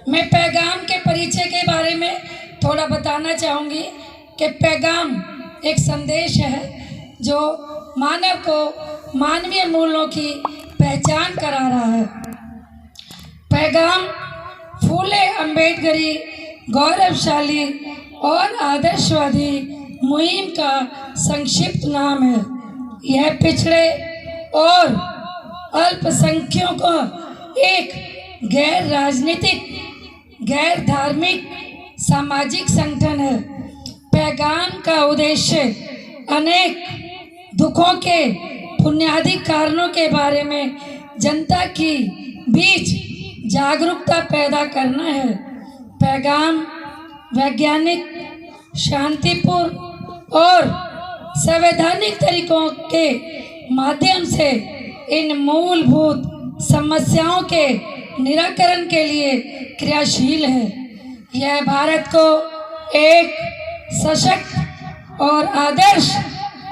मैं पैगाम के परिचय के बारे में थोड़ा बताना चाहूँगी कि पैगाम एक संदेश है जो मानव को मानवीय मूल्यों की पहचान करा रहा है। पैगाम फूले अम्बेडकरी गौरवशाली और आदर्शवादी मुहिम का संक्षिप्त नाम है। यह पिछड़े और अल्पसंख्यकों का एक गैर राजनीतिक, गैर धार्मिक, सामाजिक संगठन है। पैगाम का उद्देश्य अनेक दुखों के बुनियादी कारणों के बारे में जनता की बीच जागरूकता पैदा करना है। पैगाम वैज्ञानिक, शांतिपूर्ण और संवैधानिक तरीकों के माध्यम से इन मूलभूत समस्याओं के निराकरण के लिए क्रियाशील है। यह भारत को एक सशक्त और आदर्श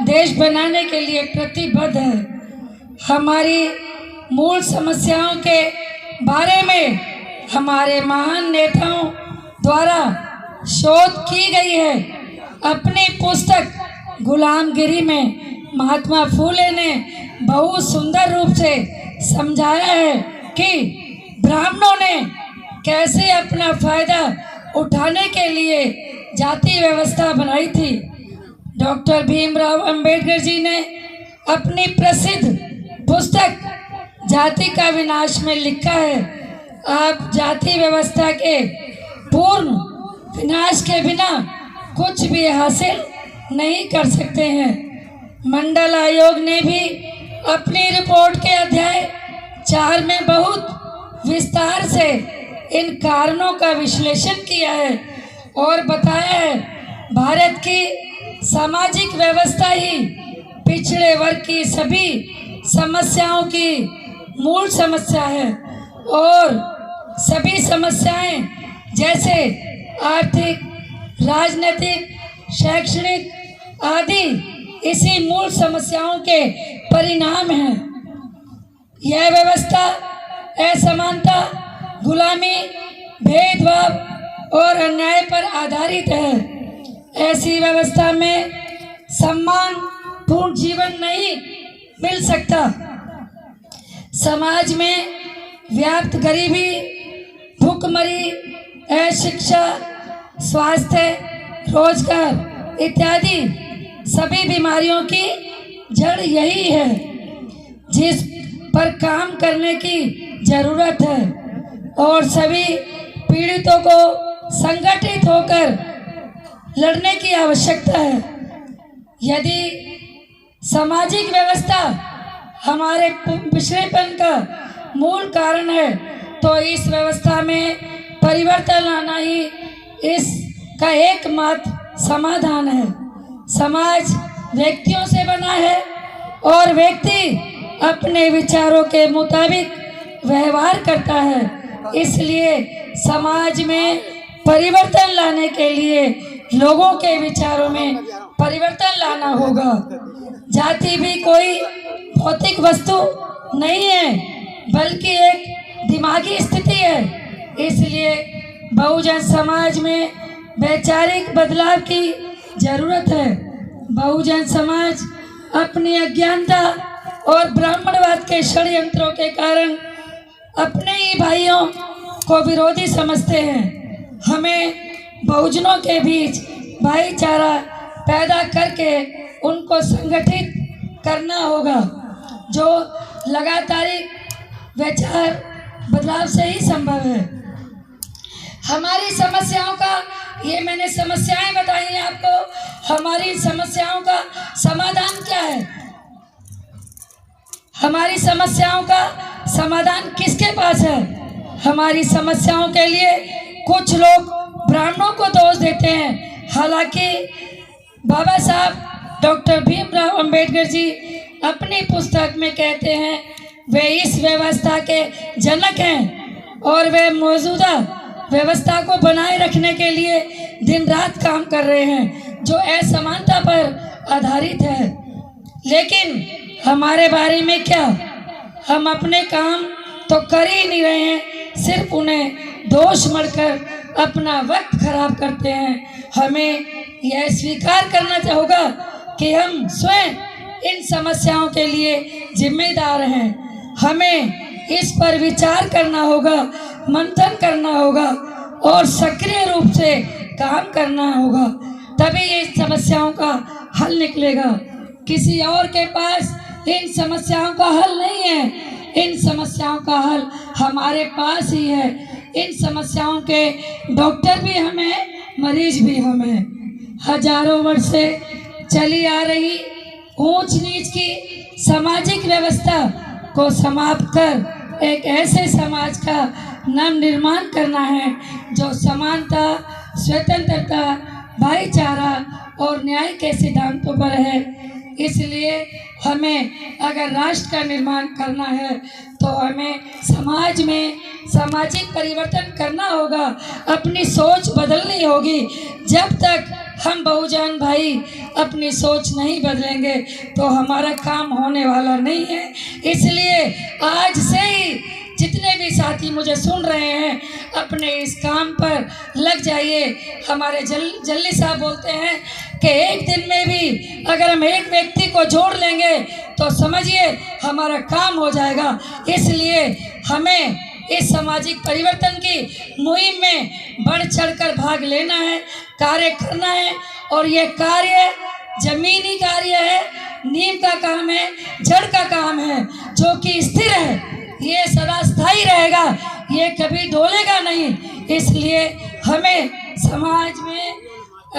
देश बनाने के लिए प्रतिबद्ध है। हमारी मूल समस्याओं के बारे में हमारे महान नेताओं द्वारा शोध की गई है। अपनी पुस्तक गुलामगिरी में महात्मा फूले ने बहुत सुंदर रूप से समझाया है कि ब्राह्मणों ने कैसे अपना फायदा उठाने के लिए जाति व्यवस्था बनाई थी। डॉक्टर भीमराव अंबेडकर जी ने अपनी प्रसिद्ध पुस्तक जाति का विनाश में लिखा है, आप जाति व्यवस्था के पूर्ण विनाश के बिना कुछ भी हासिल नहीं कर सकते हैं। मंडल आयोग ने भी अपनी रिपोर्ट के अध्याय 4 में बहुत विस्तार से इन कारणों का विश्लेषण किया है और बताया है भारत की सामाजिक व्यवस्था ही पिछड़े वर्ग की सभी समस्याओं की मूल समस्या है और सभी समस्याएं जैसे आर्थिक, राजनीतिक, शैक्षणिक आदि इसी मूल समस्याओं के परिणाम हैं। यह व्यवस्था असमानता, गुलामी, भेदभाव और अन्याय पर आधारित है। ऐसी व्यवस्था में सम्मानपूर्ण जीवन नहीं मिल सकता। समाज में व्याप्त गरीबी, भूखमरी, अशिक्षा, स्वास्थ्य, रोजगार इत्यादि सभी बीमारियों की जड़ यही है जिस पर काम करने की जरूरत है और सभी पीड़ितों को संगठित होकर लड़ने की आवश्यकता है। यदि सामाजिक व्यवस्था हमारे पिछड़ेपन का मूल कारण है तो इस व्यवस्था में परिवर्तन लाना ही इसका एकमात्र समाधान है। समाज व्यक्तियों से बना है और व्यक्ति अपने विचारों के मुताबिक व्यवहार करता है। इसलिए समाज में परिवर्तन लाने के लिए लोगों के विचारों में परिवर्तन लाना होगा। जाति भी कोई भौतिक वस्तु नहीं है बल्कि एक दिमागी स्थिति है। इसलिए बहुजन समाज में वैचारिक बदलाव की जरूरत है। बहुजन समाज अपनी अज्ञानता और ब्राह्मणवाद के षड्यंत्रों के कारण अपने ही भाइयों को विरोधी समझते हैं। हमें बहुजनों के बीच भाईचारा पैदा करके उनको संगठित करना होगा जो लगातारिक विचार बदलाव से ही संभव है। हमारी समस्याओं का, ये मैंने समस्याएं बताई हैं आपको, हमारी समस्याओं का समाधान क्या है? हमारी समस्याओं का समाधान किसके पास है? हमारी समस्याओं के लिए कुछ लोग ब्राह्मणों को दोष देते हैं, हालांकि बाबा साहब डॉक्टर भीमराव अंबेडकर जी अपनी पुस्तक में कहते हैं वे इस व्यवस्था के जनक हैं और वे मौजूदा व्यवस्था को बनाए रखने के लिए दिन रात काम कर रहे हैं जो असमानता पर आधारित है। लेकिन हमारे बारे में क्या? हम अपने काम तो कर ही नहीं रहे हैं, सिर्फ उन्हें जोश बढ़कर अपना वक्त खराब करते हैं। हमें यह स्वीकार करना होगा कि हम स्वयं इन समस्याओं के लिए जिम्मेदार हैं। हमें इस पर विचार करना होगा, मंथन करना होगा और सक्रिय रूप से काम करना होगा, तभी ये समस्याओं का हल निकलेगा। किसी और के पास इन समस्याओं का हल नहीं है, इन समस्याओं का हल हमारे पास ही है। इन समस्याओं के डॉक्टर भी हम हैं, मरीज भी हम हैं। हजारों वर्ष से चली आ रही ऊंच नीच की सामाजिक व्यवस्था को समाप्त कर एक ऐसे समाज का नव निर्माण करना है जो समानता, स्वतंत्रता, भाईचारा और न्याय के सिद्धांतों पर है। इसलिए हमें अगर राष्ट्र का निर्माण करना है तो हमें समाज में सामाजिक परिवर्तन करना होगा, अपनी सोच बदलनी होगी। जब तक हम बहुजन भाई अपनी सोच नहीं बदलेंगे तो हमारा काम होने वाला नहीं है। इसलिए आज से ही जितने भी साथी मुझे सुन रहे हैं, अपने इस काम पर लग जाइए। हमारे जल्ली साहब बोलते हैं कि एक दिन में भी अगर हम एक व्यक्ति को जोड़ लेंगे तो समझिए हमारा काम हो जाएगा। इसलिए हमें इस सामाजिक परिवर्तन की मुहिम में बढ़ चढ़कर भाग लेना है, कार्य करना है। और ये कार्य जमीनी कार्य है, नींव का काम है, जड़ का काम है, जो कि स्थिर है। ये सदा स्थायी रहेगा, ये कभी डोलेगा नहीं। इसलिए हमें समाज में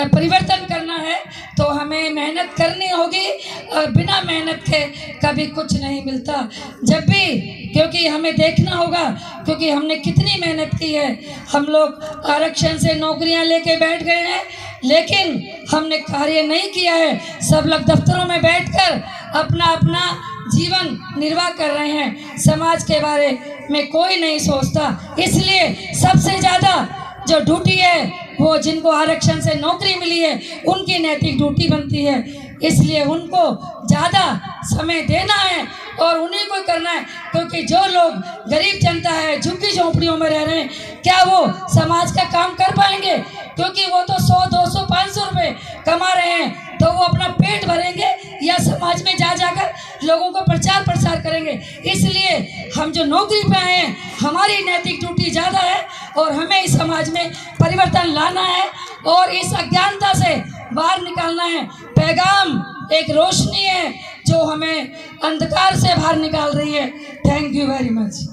परिवर्तन करना है तो हमें मेहनत करनी होगी, और बिना मेहनत के कभी कुछ नहीं मिलता। जब भी, क्योंकि हमें देखना होगा, क्योंकि हमने कितनी मेहनत की है। हम लोग आरक्षण से नौकरियां लेके बैठ गए हैं, लेकिन हमने कार्य नहीं किया है। सब लोग दफ्तरों में बैठकर अपना अपना जीवन निर्वाह कर रहे हैं, समाज के बारे में कोई नहीं सोचता। इसलिए सबसे ज़्यादा जो ड्यूटी है वो जिनको आरक्षण से नौकरी मिली है उनकी नैतिक ड्यूटी बनती है। इसलिए उनको ज़्यादा समय देना है और उन्हीं को करना है, क्योंकि जो लोग गरीब जनता है, झुग्गी झोंपड़ियों में रह रहे हैं, क्या वो समाज का काम कर पाएंगे? क्योंकि वो तो 100, 200, 500 रुपये कमा रहे हैं, तो वो अपना पेट भरेंगे या समाज में जा जाकर लोगों को प्रचार प्रसार करेंगे। इसलिए हम जो नौकरी पे आए हैं, हमारी नैतिक ड्यूटी ज़्यादा है और हमें इस समाज में परिवर्तन लाना है और इस अज्ञानता से बाहर निकालना है। पैगाम एक रोशनी है जो हमें अंधकार से बाहर निकाल रही है। Thank you very much.